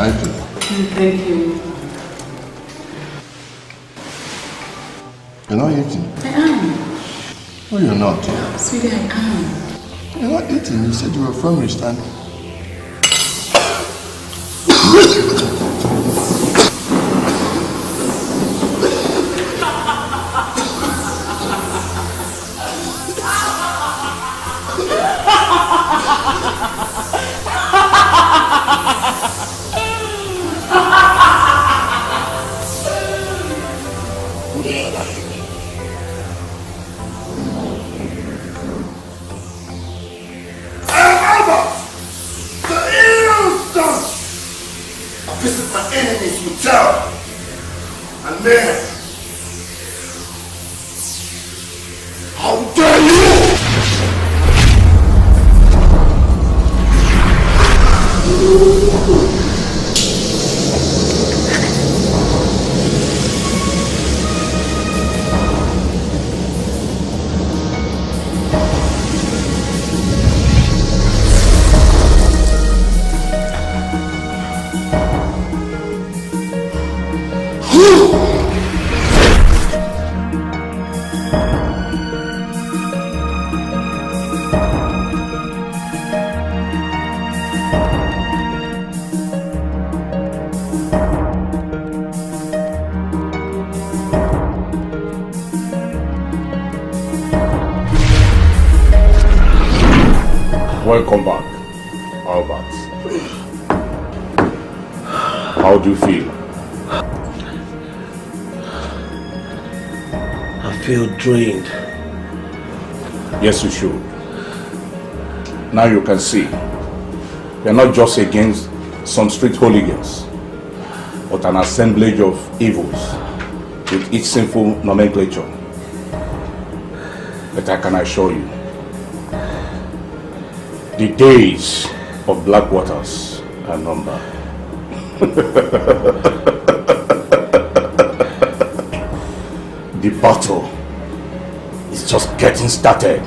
Thank you. Thank you. You're not eating? I am. No, you're not. Sweetie, I am. You're not eating. You said you were firmly standing. Welcome back, Albert. How do you feel? I feel drained. Yes, you should. Now you can see, we are not just against some strict hooligans, but an assemblage of evils with each sinful nomenclature. But I can assure you, the days of black waters are numbered. The battle is just getting started.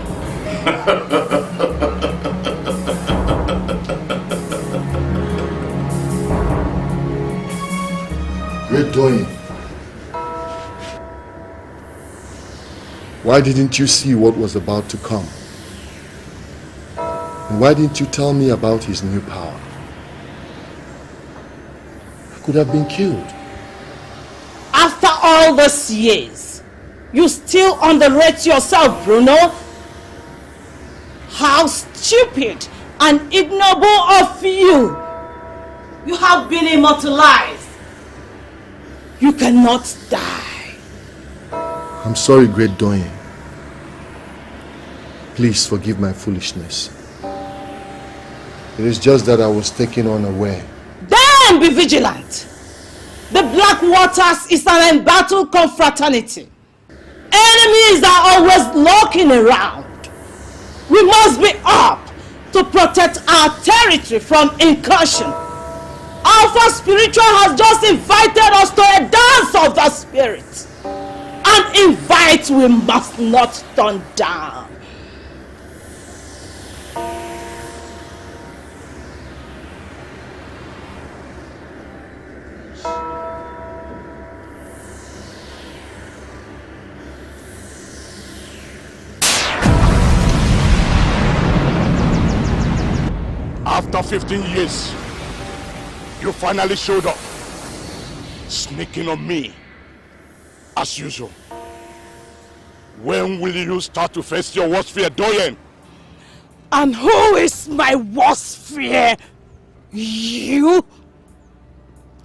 Great doing. Why didn't you see what was about to come? And why didn't you tell me about his new power? I could have been killed. After all these years, you still underrate yourself, Bruno? How stupid and ignoble of you! You have been immortalized. You cannot die. I'm sorry, Great Doyen. Please forgive my foolishness. It is just that I was taken unaware. Then be vigilant. The Black Waters is an embattled confraternity. Enemies are always lurking around. We must be up to protect our territory from incursion. Alpha Spiritual has just invited us to a dance of the spirit. An invite we must not turn down. After 15 years, you finally showed up, sneaking on me, as usual. When will you start to face your worst fear, Doyen? And who is my worst fear? You?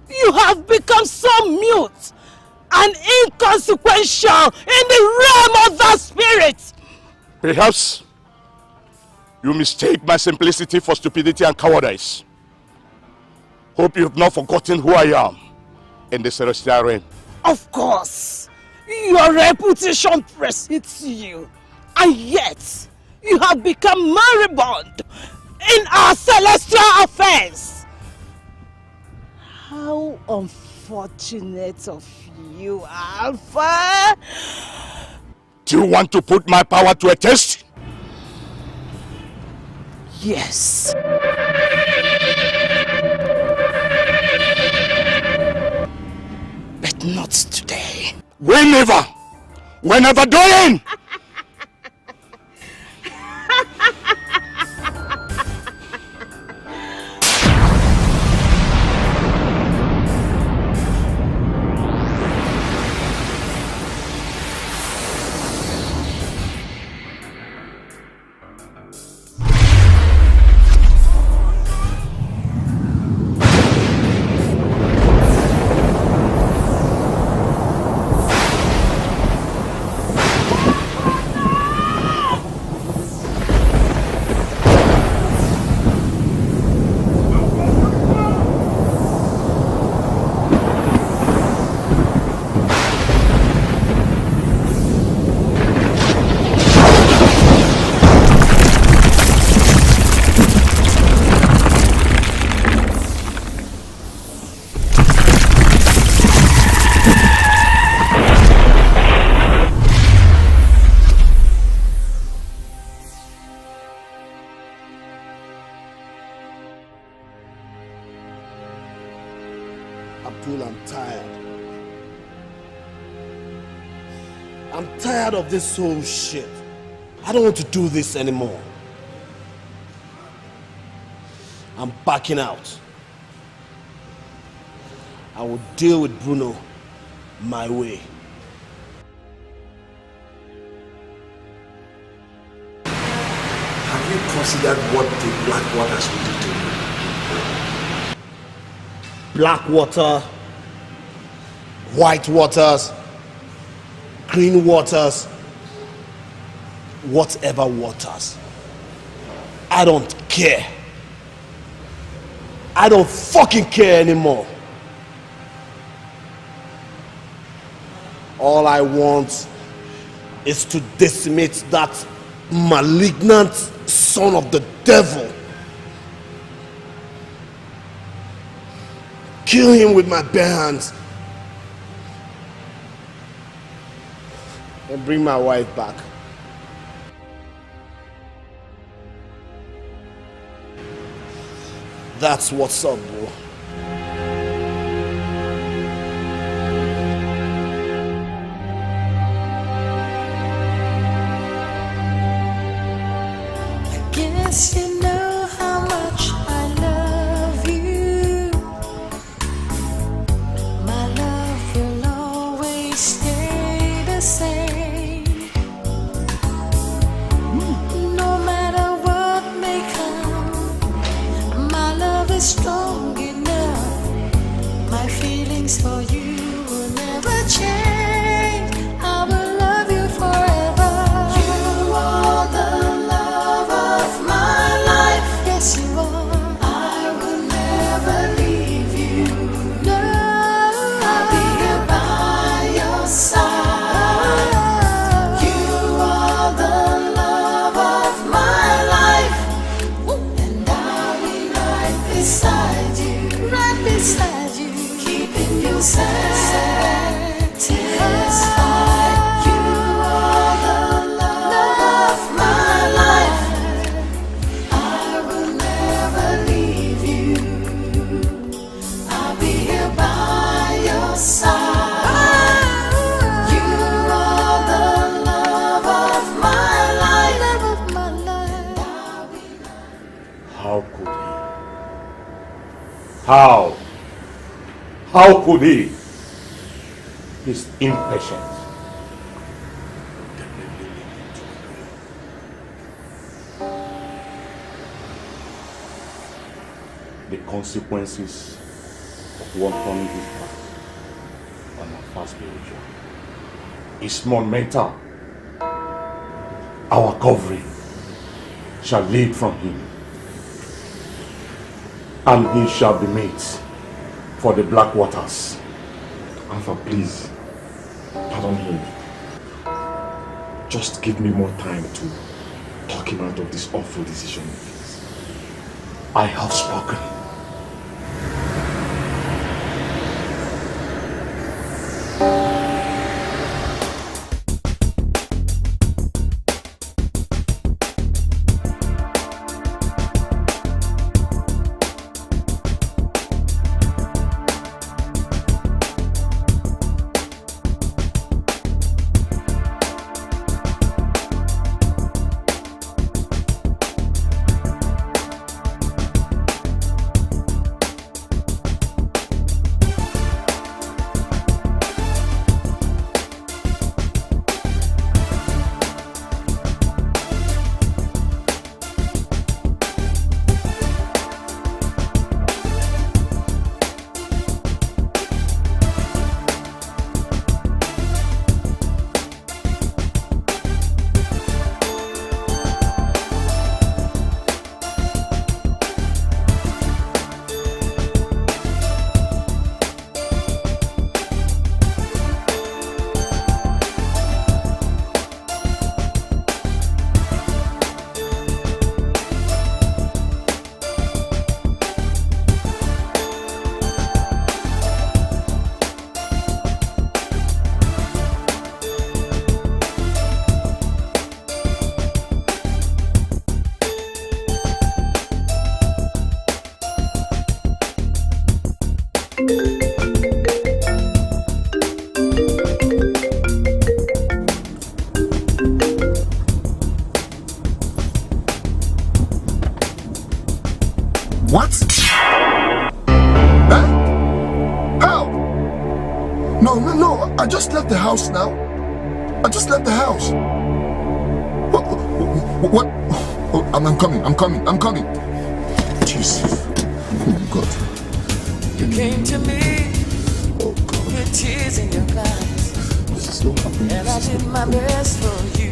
You have become so mute and inconsequential in the realm of the spirit. Perhaps you mistake my simplicity for stupidity and cowardice. Hope you have not forgotten who I am in the celestial realm. Of course, your reputation precedes you, and yet you have become moribund in our celestial affairs. How unfortunate of you, Alpha. Do you want to put my power to a test? Yes. whenever doing. I'm tired. I'm tired of this whole shit. I don't want to do this anymore. I'm backing out. I will deal with Bruno my way. Have you considered what the Black Waters will do to you? Black water, white waters, green waters, whatever waters. I don't care. I don't fucking care anymore. All I want is to decimate that malignant son of the devil. Kill him with my bare hands and bring my wife back. That's what's up, bro. I guess you know how much I love you. My love will always stay the same. No matter what may come, my love is strong enough. My feelings for you will never change. I will love you forever. You are the love of my life. Yes, you are. I will never leave you. No, I'll be here by your side. You are the love of my life, and I'll be right beside you, keeping you satisfied. You are the love of my life. I will never leave you. I'll be here by your side. You are the love of my life. How could he? How? How could he? He's impatient. The consequences of one turning his back on our fast spiritual is monumental. Our covering shall lead from him, and he shall be made for the black waters. Alpha, please, pardon him. Just give me more time to talk him out of this awful decision. I have spoken. What? Huh? How? No, I just left the house now. I just left the house. What? Oh, I'm coming. Jesus. Oh, God. You came to me with tears in your eyes. This is not happening. And I did my best for you.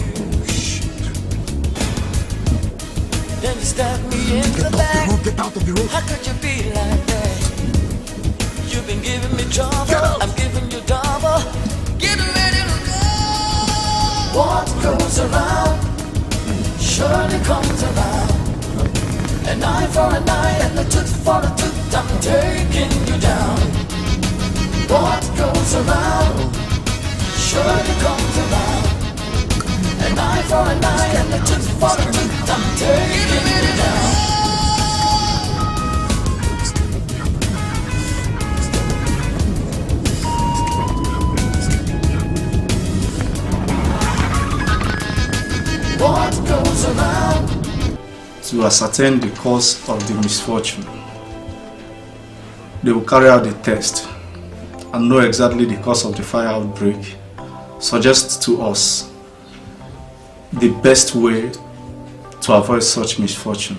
Then you stabbed me in the back. Get out of the road. How could you be like that? You've been giving me trouble. I'm giving you double. Get ready to go. What goes around surely comes around. An eye for an eye and a tooth for a tooth. I'm taking you down. What goes around surely comes around. An eye for an eye and a tooth for a tooth. I'm taking you down. What goes around? To ascertain the cause of the misfortune, they will carry out the test and know exactly the cause of the fire outbreak. Suggest to us the best way to avoid such misfortune.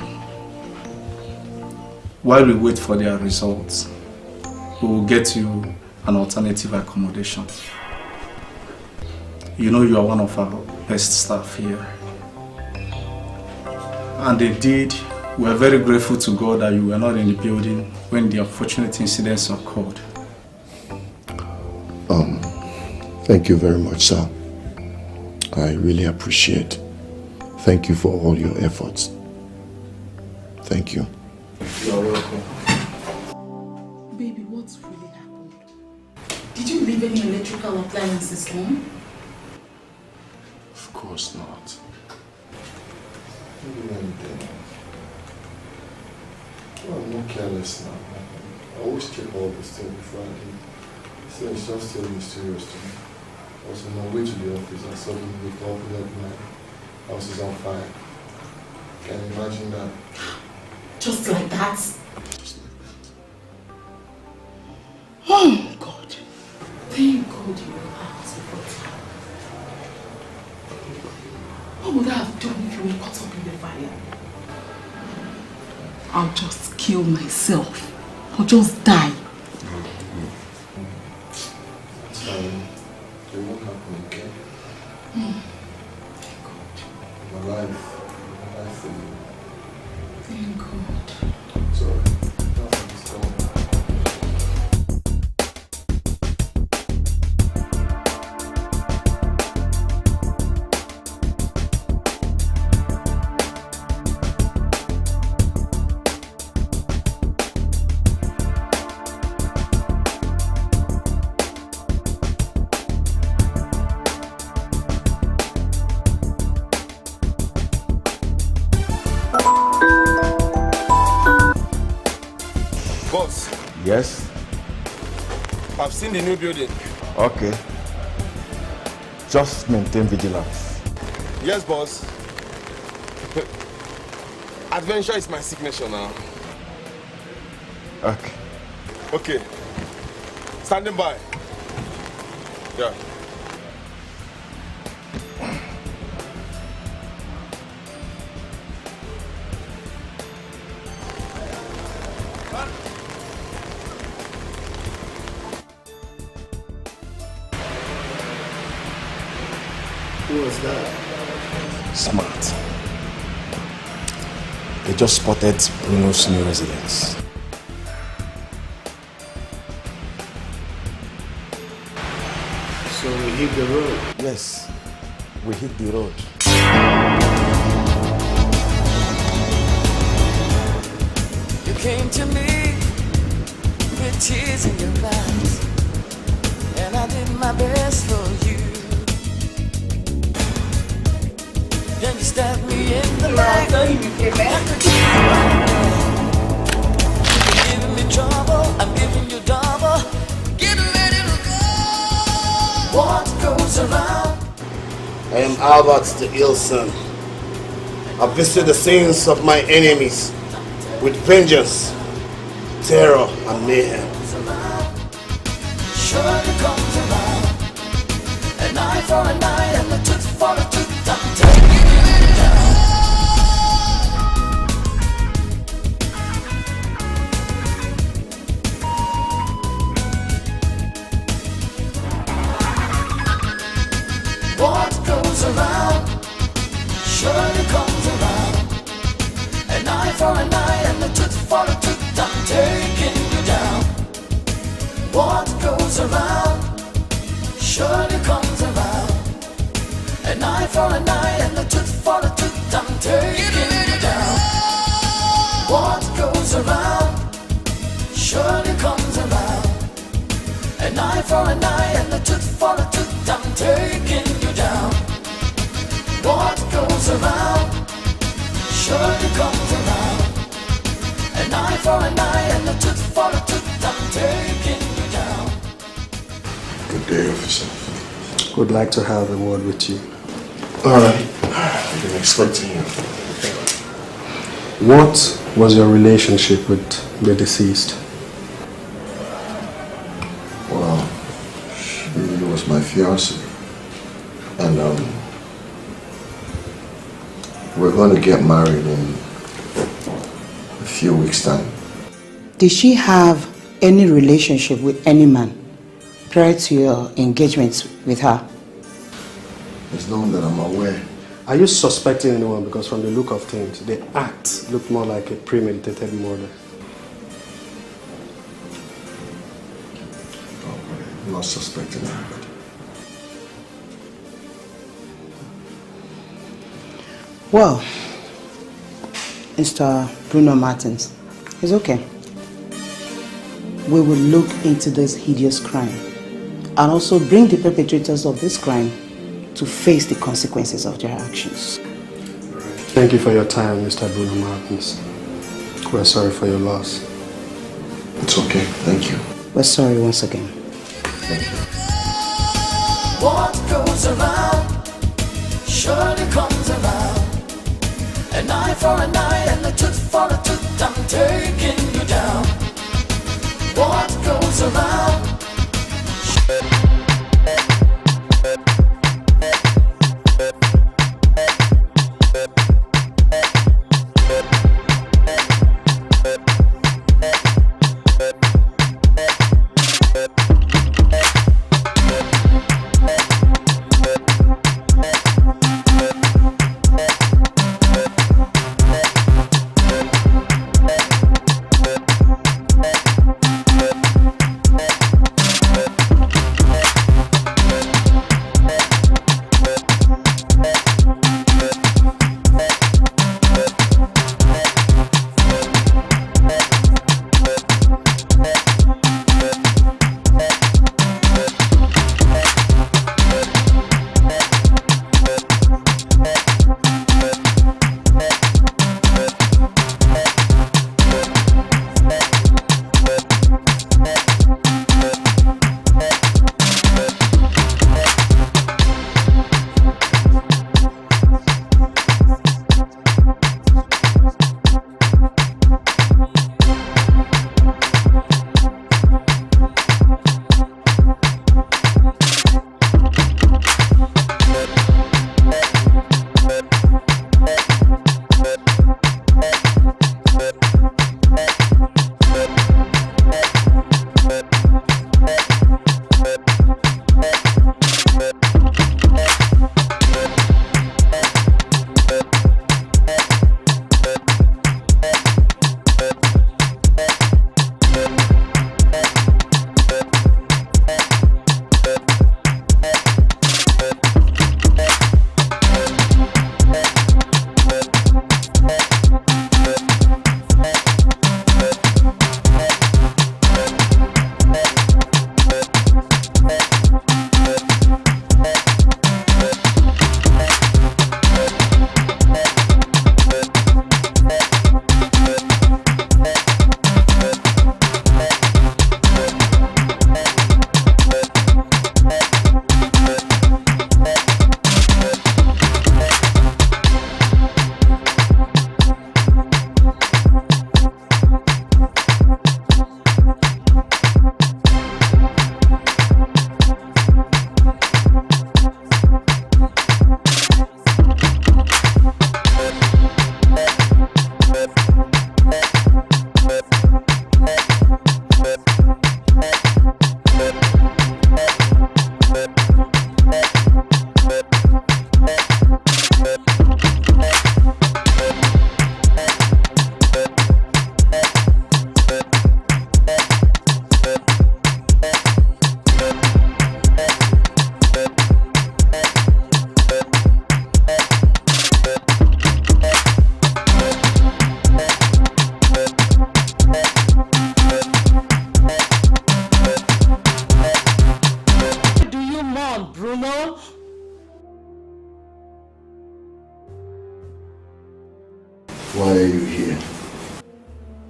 While we wait for their results, we will get you an alternative accommodation. You know you are one of our best staff here. And indeed, we are very grateful to God that you were not in the building when the unfortunate incidents occurred. Thank you very much, sir. I really appreciate. Thank you for all your efforts. Thank you. You are welcome. Baby, what's really happened? Did you leave any electrical appliances home? Of course not. Well, I'm not careless now. I always check all this thing before I leave. So it's just still mysterious to me. I was on my way to the office and suddenly they called me up, my house is on fire. Can you imagine that? Just like that? Just like that. Oh God. Thank God you were out before time. What would I have done if you were caught up in the fire? I'll just kill myself. I'll just die. That's fine. It won't happen, okay? Thank God. My life for you. Thank God. It's alright. Nothing's gone. Boss, Yes? I've seen the new building. Okay. Just maintain vigilance. Yes, boss. Adventure is my signature now. Okay. Okay. Standing by. Yeah. Who was that? Smart. They just spotted Bruno's new residence. So we hit the road. Yes, we hit the road. You came to me with tears in your eyes, and I did my best for you. Then you stabbed me in the back. How could you be like that? You've been giving me trouble, I'm giving you double. am Albert the Ill Son. I visit the sins of my enemies with vengeance, terror, and mayhem. Surely comes around. An eye for an eye and a tooth for a tooth. I'm taking you down. What goes around surely comes around. An eye for an eye and a tooth for a tooth. I'm taking you down. What goes around surely comes around. An eye for an eye and a tooth for a tooth. I'm taking you down. What goes around surely comes around. An eye for an eye and a tooth for a tooth. I'm taking you down. What goes around surely comes around. An eye for an eye and a tooth for a tooth. I'm taking you down. Good day, officer. Would like to have a word with you. Alright. I've been expecting you. What was your relationship with the deceased? Well, she was my fiancée. And we're going to get married in a few weeks' time. Did she have any relationship with any man prior to your engagement with her? There's no one that I'm aware. Are you suspecting anyone? Because from the look of things, the act looked more like a premeditated murder. I'm not suspecting anybody. Well, Mr. Bruno Martins, it's okay. We will look into this hideous crime and also bring the perpetrators of this crime to face the consequences of their actions. Thank you for your time, Mr. Bruno Martins. We're sorry for your loss. It's okay, thank you. We're sorry once again. Thank you. What goes around surely comes around. An eye for an eye and a tooth for a tooth. I'm taking you down. What goes around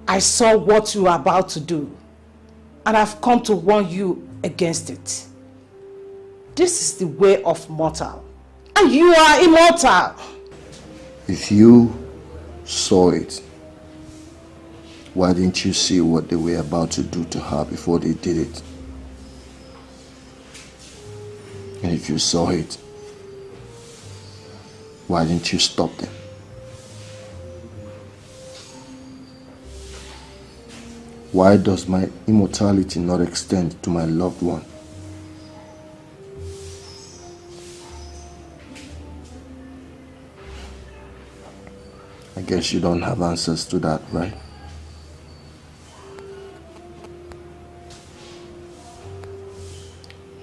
I saw what you were about to do, and I've come to warn you against it. This is the way of mortal, and you are immortal. If you saw it, why didn't you see what they were about to do to her before they did it? And if you saw it, why didn't you stop them? Why does my immortality not extend to my loved one? I guess you don't have answers to that, right?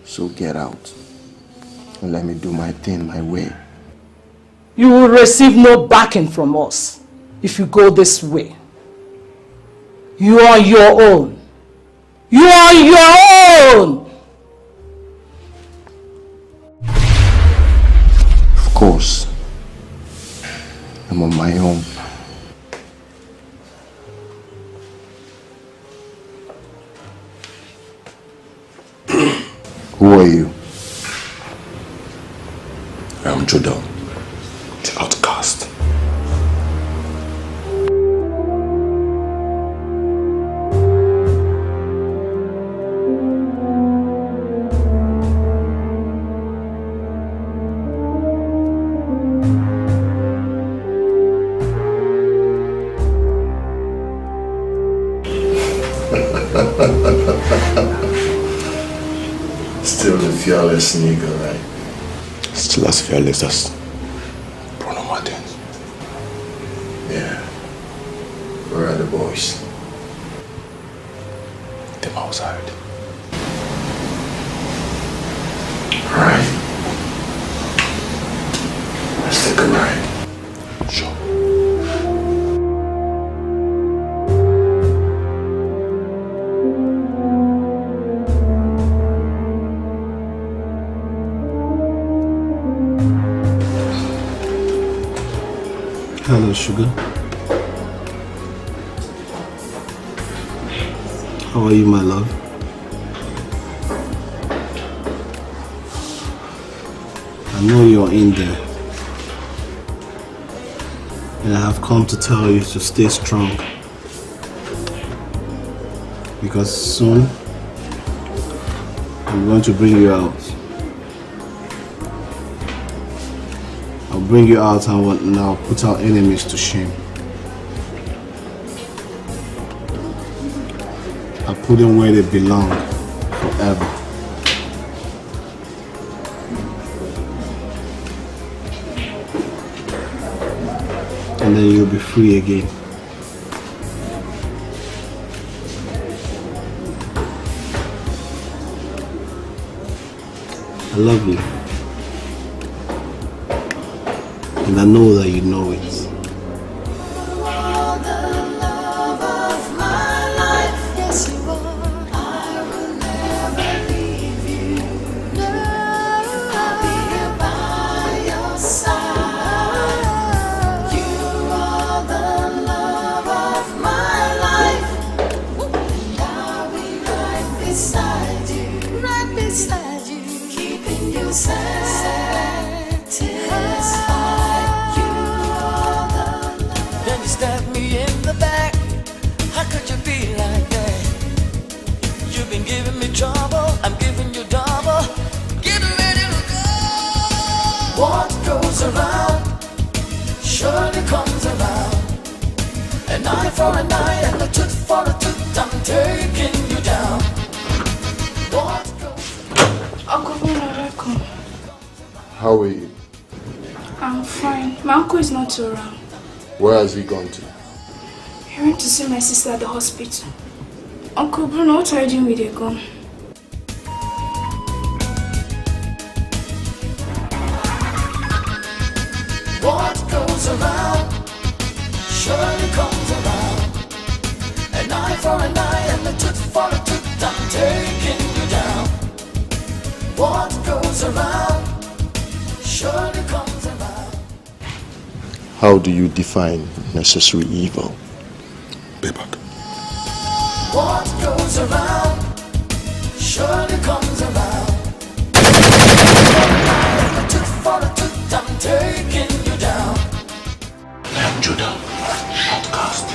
So get out and let me do my thing my way. You will receive no backing from us if you go this way. You are your own. You are your own! Of course, I'm on my own. Who are you? I am Judah, the outcast. Still the fearless nigga, right? Still as fearless as Bruno Martin. Yeah. Where are the boys? Them outside. Alright. Let's take a ride. Sure. Hello, sugar. How are you, my love? I know you're in there. And I have come to tell you to stay strong. Because soon, I'm going to bring you out. I'll bring you out and I'll put our enemies to shame. I'll put them where they belong forever. And then you'll be free again. I love you. And I know that you know it. For a eye and a tooth for a tooth, I'm taking you down. Uncle Bruno, welcome. How are you? I'm fine. My uncle is not around. Where has he gone to? He went to see my sister at the hospital. Uncle Bruno, what are you doing with your gun? What goes around surely comes around. An eye for an eye and a tooth for a tooth, I'm taking you down. What goes around surely comes around. How do you define necessary evil? Payback. around, surely comes around. Tooth for a tooth, I'm taking you down. I am Judah, outcast.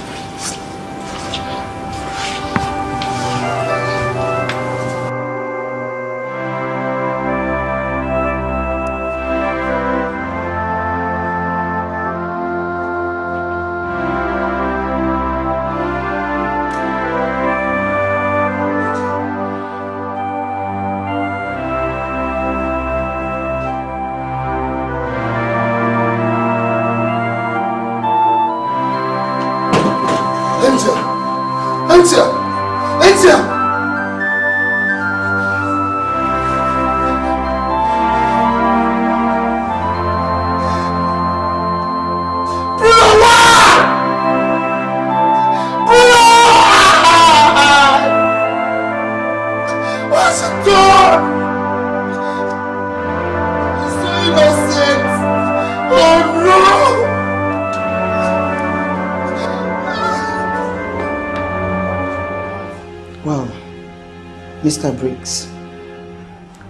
Mr. Briggs,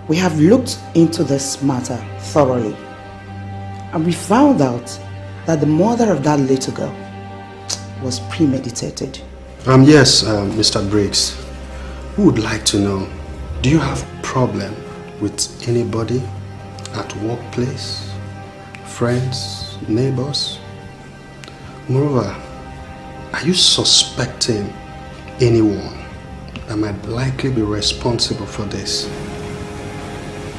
we have looked into this matter thoroughly, and we found out that the murder of that little girl was premeditated. Yes, Mr. Briggs. Who would like to know, do you have a problem with anybody at workplace, friends, neighbors? Moreover, are you suspecting anyone that might likely be responsible for this?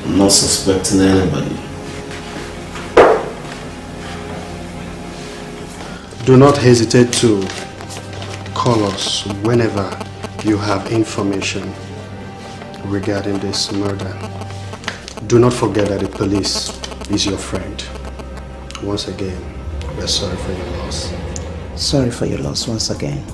I'm not suspecting anybody. Do not hesitate to call us whenever you have information regarding this murder. Do not forget that the police is your friend. Once again, we're sorry for your loss. Sorry for your loss once again.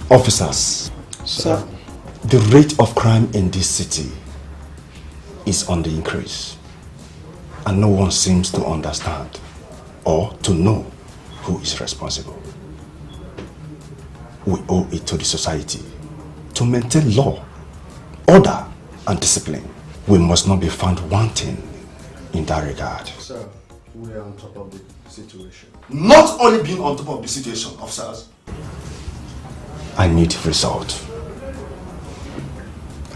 Officers, sir, the rate of crime in this city is on the increase, and no one seems to understand or to know who is responsible. We owe it to the society to maintain law, order, and discipline. We must not be found wanting in that regard. Sir, we are on top of the situation. Not only being on top of the situation, officers. I need result.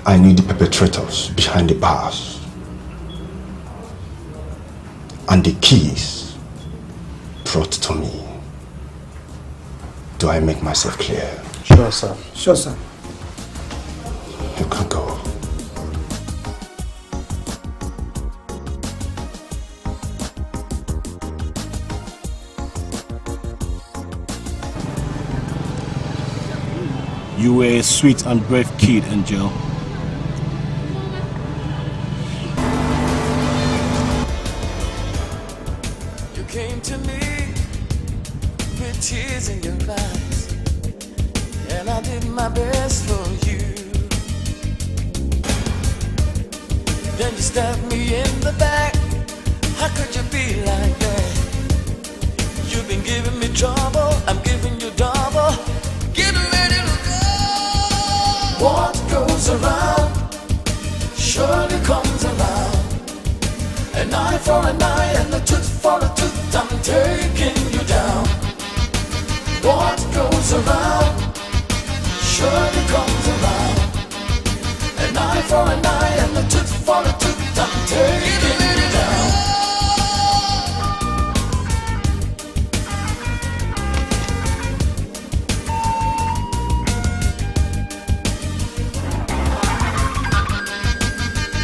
I need the perpetrators behind the bars. And the keys brought to me. Do I make myself clear? Sure, sir. Sure, sir. You can go. You were a sweet and brave kid, Angel. You came to me with tears in your eyes, and I did my best for you. Then you stabbed me in the back. How could you be like that? You've been giving me trouble, I'm giving you double. Get ready to go. What goes around surely comes around. An eye for an eye and a tooth for a tooth, I'm taking you down. What goes around surely comes around. An eye for an eye and a tooth for a tooth, I'm taking you down.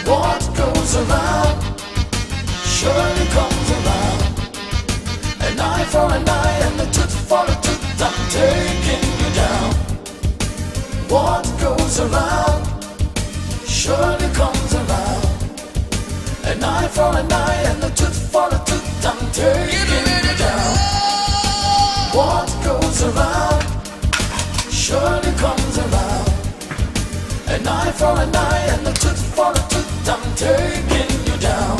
What goes around surely comes around. An eye for an eye and a tooth for a tooth, I'm taking you down. What goes around surely comes around. An eye for an eye and a tooth for a tooth, I'm taking you down. What goes around surely comes around. An eye for an eye and a tooth for a tooth, I'm taking you down.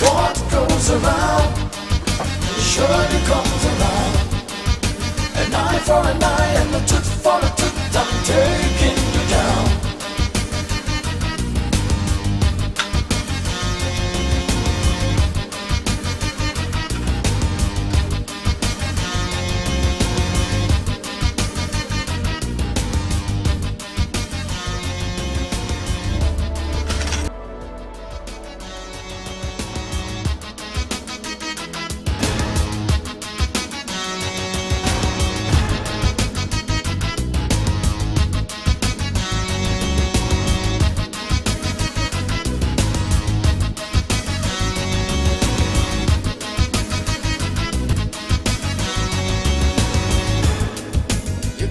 What goes goes around, surely comes around. An eye for an eye and a tooth for a tooth. I'm taking you down.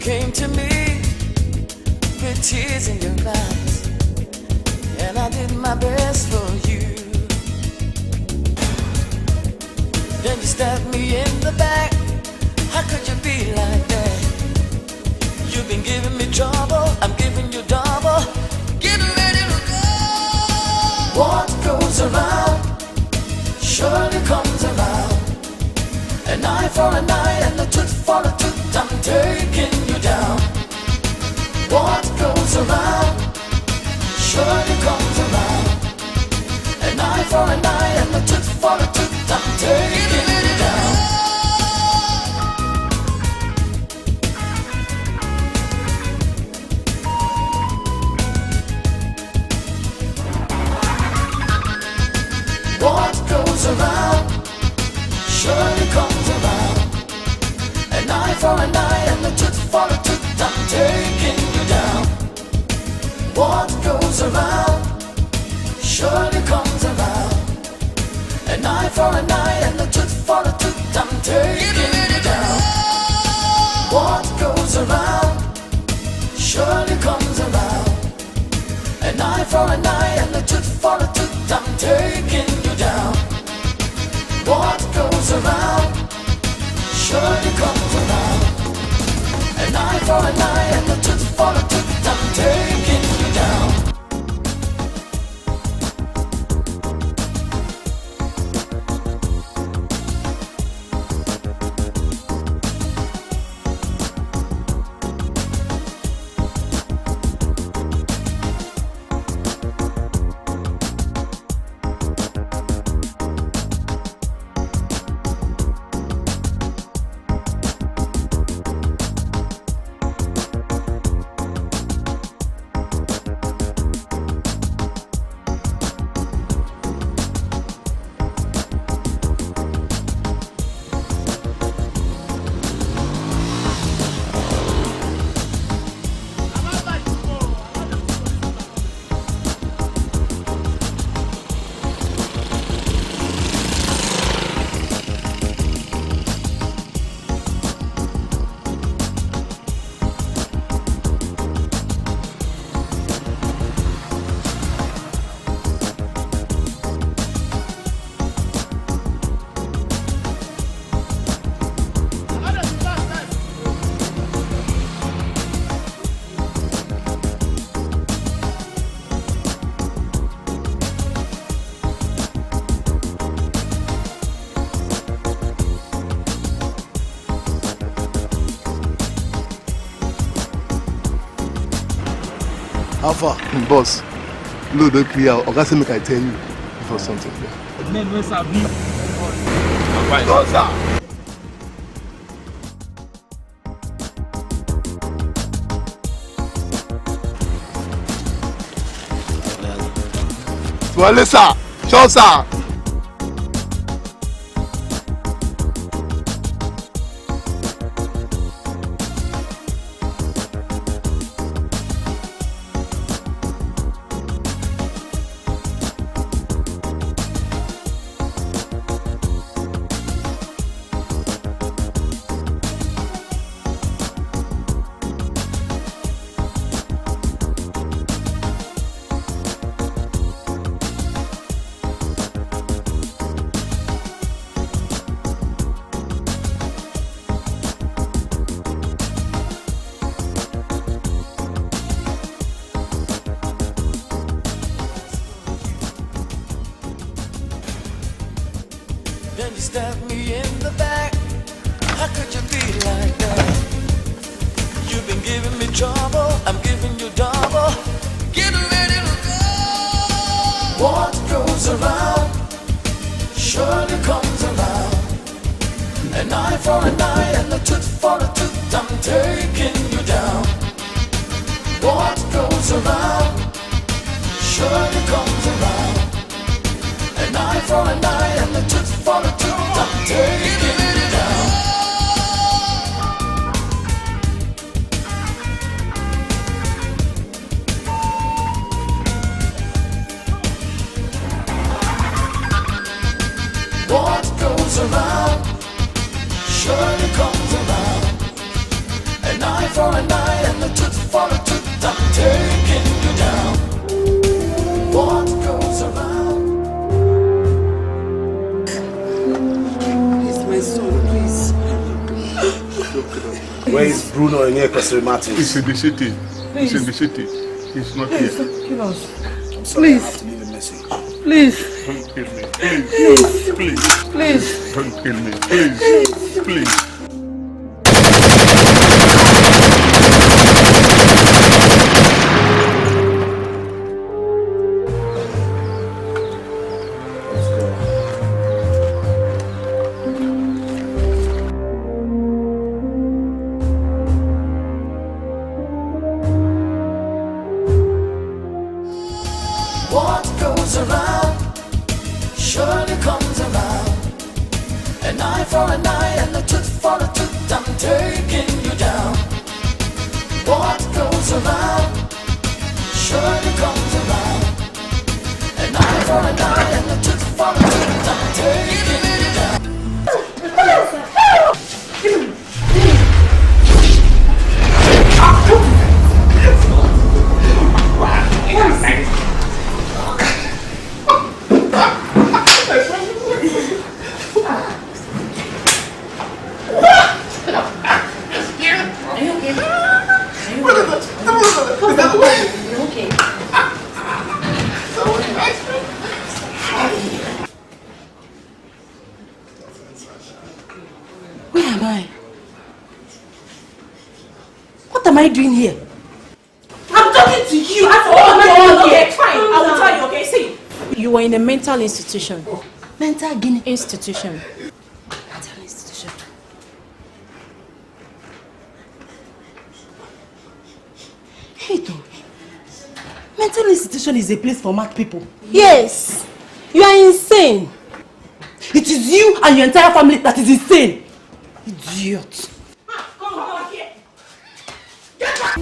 Came to me with tears in your eyes, and I did my best for you. Then you stabbed me in the back. How could you be like that? You've been giving me trouble, I'm giving you double. Get ready to go. What goes around surely comes around. An eye for an eye and a tooth for a tooth. I'm taking you down. What goes around surely comes around. An eye for an eye and a tooth for a tooth. I'm taking you down. What goes around surely comes around. An eye for an eye and a tooth for a tooth. I'm taking you down. What goes around surely comes around. An eye for an eye and a tooth for a tooth. I'm taking you down. What goes around surely comes around. An eye for an eye and a tooth for a tooth. I'm taking you down. What goes around surely comes around. An eye for an eye and a tooth for a tooth. I'm taking you down. How far? Boss, load don't clear. Oga say make I tell you for something. Men wey sabi. No, sir. Wale sir, show sir. stab me in the back. How could you be like that? You've been giving me trouble, I'm giving you double. Get ready to go. What goes around surely comes around. An eye for an eye and a tooth for a tooth. I'm taking you down. What goes around surely comes around. An eye for an eye and a tooth for a tooth. I'm taking you down. What goes around surely comes around. An eye for an eye and a tooth for a tooth. I'm taking you down. What goes around? Please, my son, please. Where is Bruno and Martin? He's in the city. He's in the city. He's not here. Kill us. I'm sorry, I have to leave a message. Please. Don't kill me. Please. Please. Please. Don't kill me. Please. Please. What goes around surely comes around. An eye for an eye and a tooth for a tooth. I'm taking you down. What goes around surely comes around. An eye for an eye and a tooth for a tooth. I'm taking you down. Where am I? What am I doing here? I'm talking to you. Okay, fine. I will tell you, okay? See, you were in a mental institution. Mental guinea institution. Mental institution. Hey, though. Mental institution is a place for mad people. Yes. You are insane. It is you and your entire family that is insane. Idiot. come on here. Get back!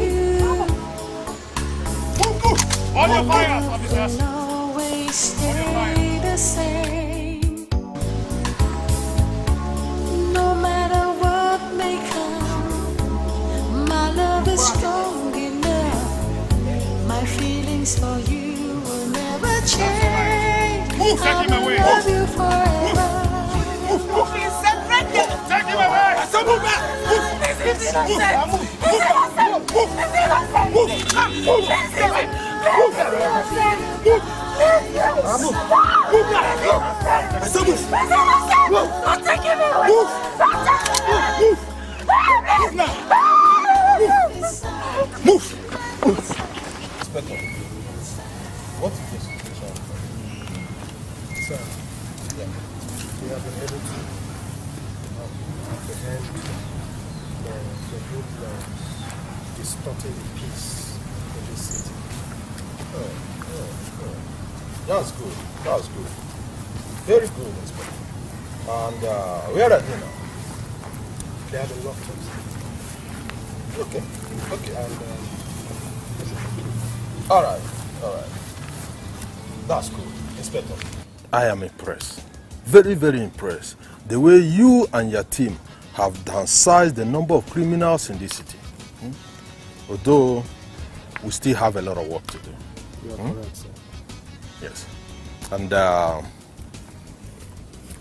On your fire, officers! Always stay the same. No matter what may come, my love is strong enough. My feelings for you will never change. Move, take him away. I will love you forever. Move, he said right there. Take him away. I said move back. Move. Move. What is the situation? Sir, we have been able to apprehend the group that is distorting the peace in this city. Oh. That's good. That's good. Very good, Inspector. And where are they now? They have been locked up. Okay. And all right. That's good, Inspector. I am impressed. Very, very impressed. The way you and your team have downsized the number of criminals in this city. Although we still have a lot of work to do. You are correct, sir. Yes. And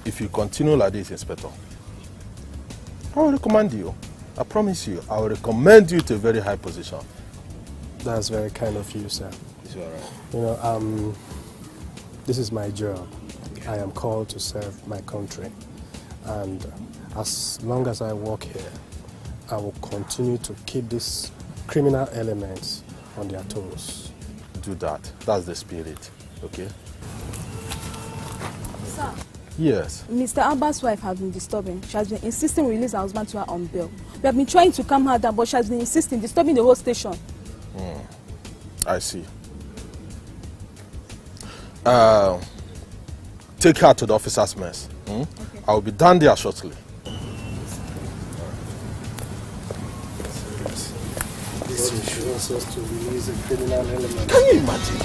if you continue like this, Inspector, I will recommend you. I promise you, I will recommend you to a very high position. That's very kind of you, sir. It's all right. You know, this is my job. I am called to serve my country. And as long as I work here, I will continue to keep these criminal elements on their toes. Do that. That's the spirit, okay? Sir. Yes. Mr. Alba's wife has been disturbing. She has been insisting we release her husband to her on bail. We have been trying to calm her down, but she has been insisting, disturbing the whole station. I see. Take her to the officer's mess. Okay. I will be down there shortly. This insurance us to release a criminal element. Can you imagine?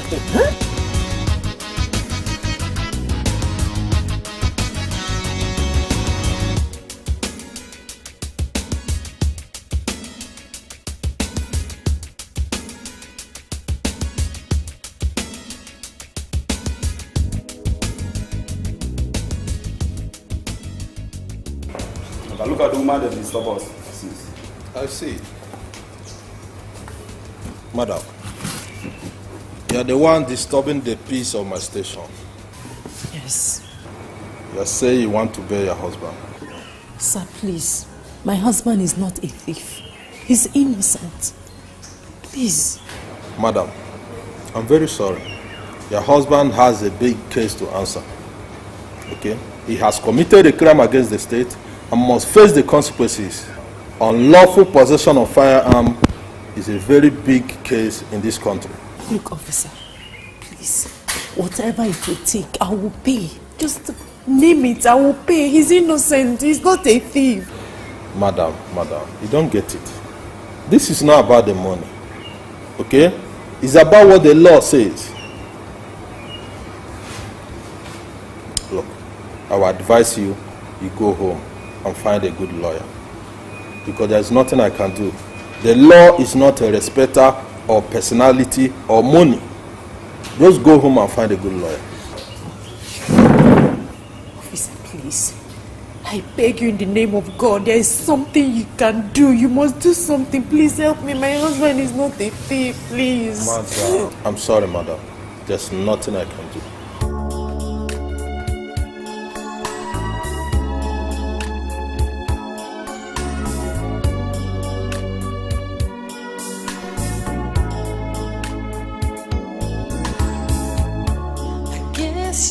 Look at the woman that disturbed us. I see. Madam, you are the one disturbing the peace of my station. Yes. You say you want to bury your husband. Sir, please. My husband is not a thief. He's innocent. Please. Madam, I'm very sorry. Your husband has a big case to answer. Okay? He has committed a crime against the state and must face the consequences. Unlawful possession of firearm is a very big case in this country. Look, officer, please, whatever it will take, I will pay. Just name it, I will pay. He's innocent, he's not a thief. Madam, you don't get it. This is not about the money, okay? It's about what the law says. Look, I will advise you go home and find a good lawyer. Because there's nothing I can do. The law is not a respecter of personality or money. Just go home and find a good lawyer. Officer, please. I beg you in the name of God, there is something you can do. You must do something. Please help me. My husband is not a thief, please. Madam, I'm sorry, madam. There's nothing I can do.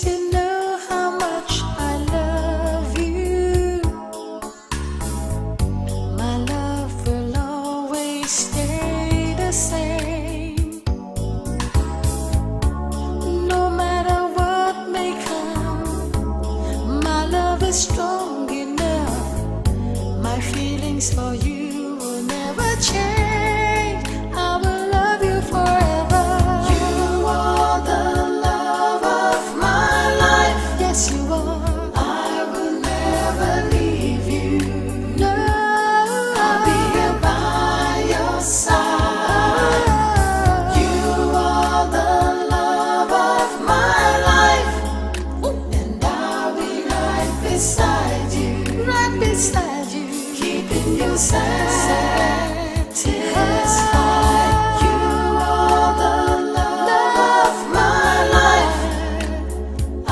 You know how much I love you. My love will always stay the same. No matter what may come, my love is strong enough. My feelings for you will never change. I will love you forever. You are the satisfied. You are the love of my life. I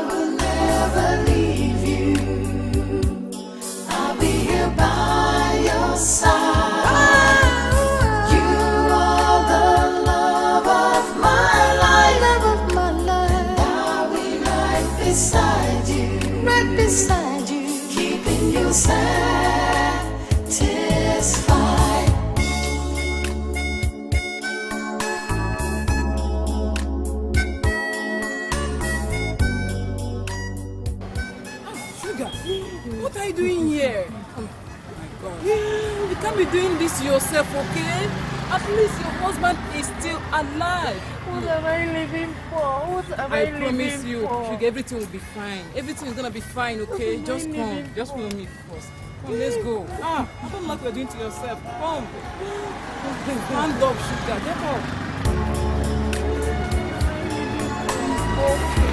will never leave you. I'll be here by your side. You are the love of my life. And I'll be right beside you, keeping you satisfied. What are you doing here? Oh my God. You can't be doing this to yourself, okay? At least your husband is still alive. What am I living for? What am I living for? I promise you, Sugar, everything will be fine. Everything is gonna be fine, okay? Just come. Just follow me first. Come, let's go. I don't like what you're doing to yourself. Come. Stand up, Sugar. Get up. Okay.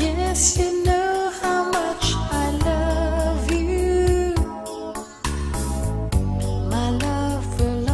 Yes, you know how much I love you. My love will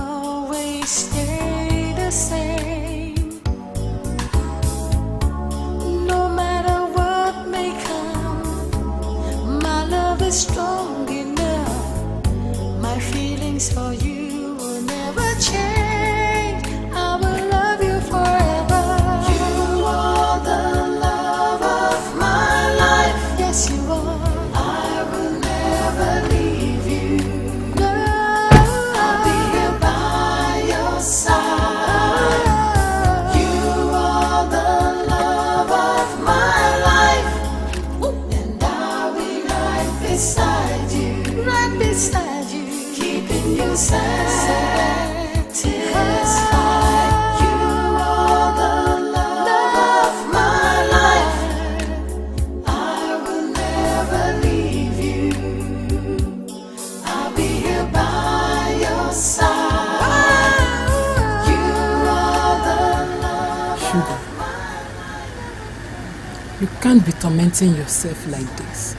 You can't be tormenting yourself like this.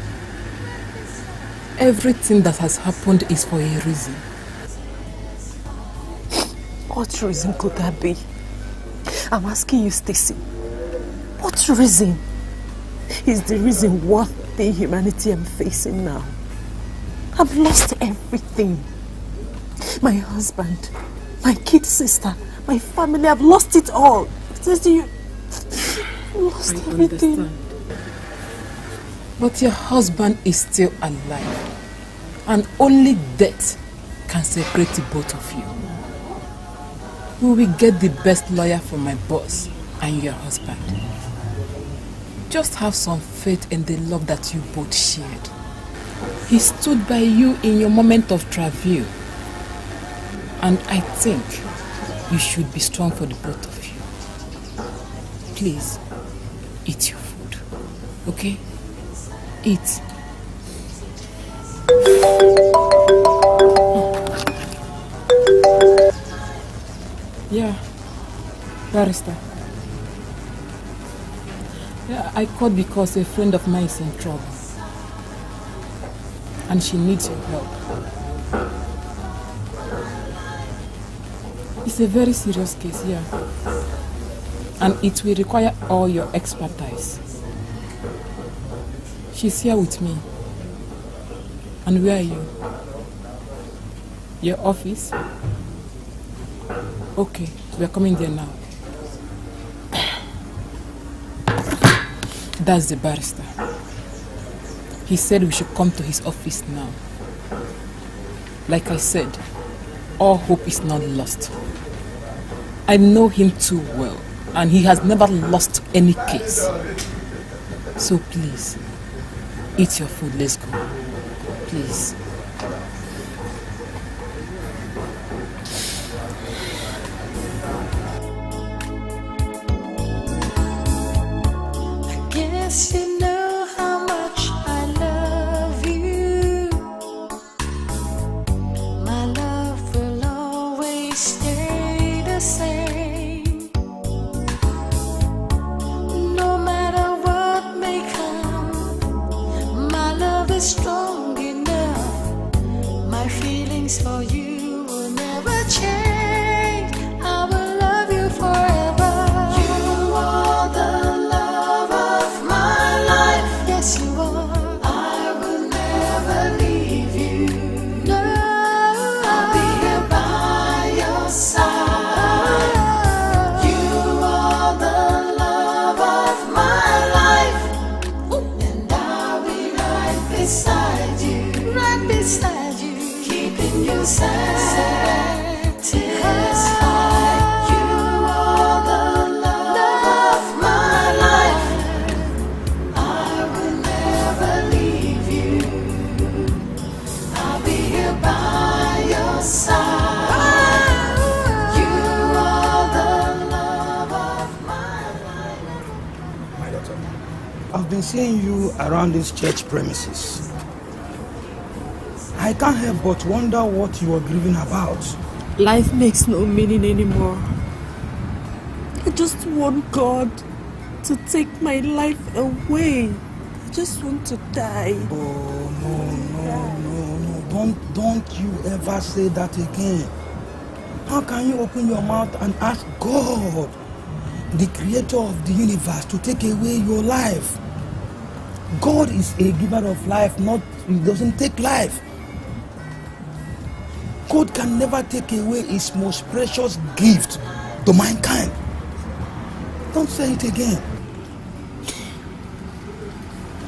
Everything that has happened is for a reason. What reason could that be? I'm asking you, Stacy. What reason is the reason worth the humanity I'm facing now? I've lost everything. My husband, my kid sister, my family, I've lost it all. Stacy, you lost everything. Understand. But your husband is still alive. And only death can separate the both of you. We will get the best lawyer for my boss and your husband. Just have some faith in the love that you both shared. He stood by you in your moment of travail. And I think you should be strong for the both of you. Please, eat your food, okay? Eat. Yeah, barrister. Yeah, I called because a friend of mine is in trouble. And she needs your help. It's a very serious case, yeah. And it will require all your expertise. She's here with me. And where are you? Your office? Okay, we're coming there now. That's the barrister. He said we should come to his office now. Like I said, all hope is not lost. I know him too well, and he has never lost any case. So please, eat your food, let's go. Please. Guess you know how much I love you. My love will always stay the same. No matter what may come, my love is strong enough. My feelings for you will never change. I will love you forever. You are the love of my life. Yes, you are. I will never leave you. No, I'll be here by your side. You are the love of my life, and I'll be right beside you, keeping you satisfied. You are the love of my life. I will never leave you. I'll be here by your side. You are the love of my life. My daughter, I've been seeing you around this church premises. I can't help but wonder what you are grieving about. Life makes no meaning anymore. I just want God to take my life away. I just want to die. Oh, no. Don't you ever say that again. How can you open your mouth and ask God, the creator of the universe, to take away your life? God is a giver of life, he doesn't take life. God can never take away his most precious gift to mankind. Don't say it again.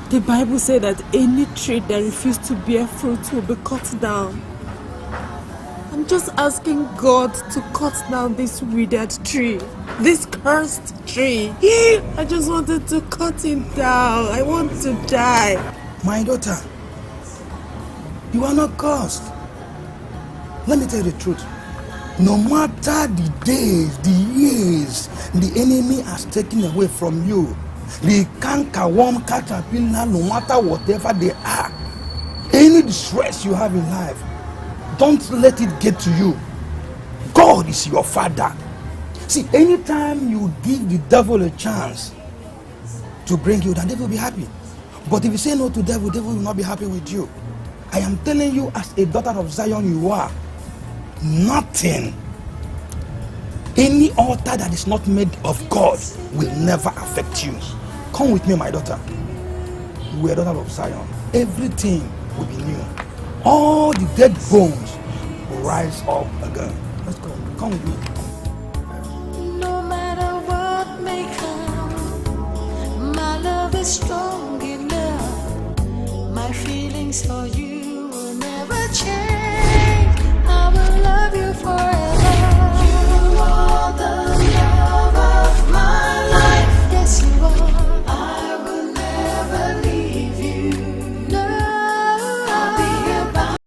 The Bible said that any tree that refuses to bear fruit will be cut down. I'm just asking God to cut down this withered tree, this cursed tree. I just wanted to cut it down. I want to die. My daughter, you are not cursed. Let me tell you the truth. No matter the days, the years the enemy has taken away from you, the cankerworm, caterpillar, no matter whatever they are, any distress you have in life, don't let it get to you. God is your father. See, anytime you give the devil a chance to bring you, then devil will be happy. But if you say no to devil, devil will not be happy with you. I am telling you, as a daughter of Zion, you are nothing. Any altar that is not made of God will never affect you. Come with me, my daughter. You are a daughter of Zion. Everything will be new. All the dead bones will rise up again. Let's go. Come with me. No matter what may come, my love is strong enough. My feelings for you